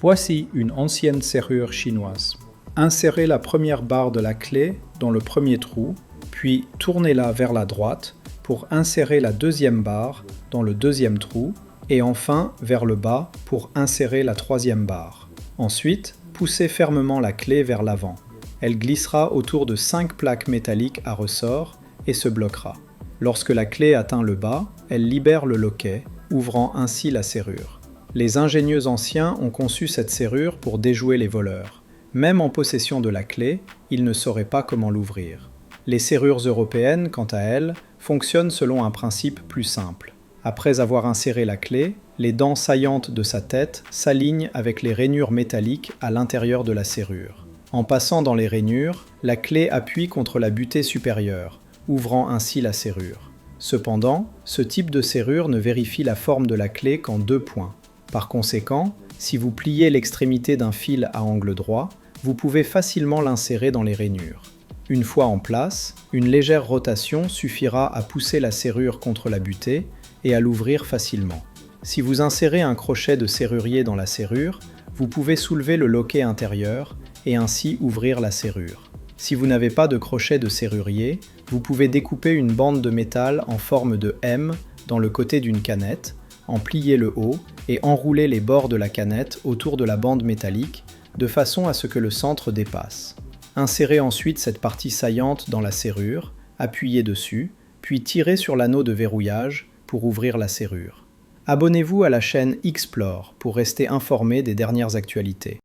Voici une ancienne serrure chinoise. Insérez la première barre de la clé dans le premier trou, puis tournez-la vers la droite pour insérer la deuxième barre dans le deuxième trou et enfin vers le bas pour insérer la troisième barre. Ensuite, poussez fermement la clé vers l'avant. Elle glissera autour de 5 plaques métalliques à ressort et se bloquera. Lorsque la clé atteint le bas, elle libère le loquet, ouvrant ainsi la serrure. Les ingénieux anciens ont conçu cette serrure pour déjouer les voleurs. Même en possession de la clé, ils ne sauraient pas comment l'ouvrir. Les serrures européennes, quant à elles, fonctionnent selon un principe plus simple. Après avoir inséré la clé, les dents saillantes de sa tête s'alignent avec les rainures métalliques à l'intérieur de la serrure. En passant dans les rainures, la clé appuie contre la butée supérieure, ouvrant ainsi la serrure. Cependant, ce type de serrure ne vérifie la forme de la clé qu'en 2 points. Par conséquent, si vous pliez l'extrémité d'un fil à angle droit, vous pouvez facilement l'insérer dans les rainures. Une fois en place, une légère rotation suffira à pousser la serrure contre la butée et à l'ouvrir facilement. Si vous insérez un crochet de serrurier dans la serrure, vous pouvez soulever le loquet intérieur et ainsi ouvrir la serrure. Si vous n'avez pas de crochet de serrurier, vous pouvez découper une bande de métal en forme de M dans le côté d'une canette, en plier le haut et enrouler les bords de la canette autour de la bande métallique de façon à ce que le centre dépasse. Insérez ensuite cette partie saillante dans la serrure, appuyez dessus, puis tirez sur l'anneau de verrouillage pour ouvrir la serrure. Abonnez-vous à la chaîne Xplore pour rester informé des dernières actualités.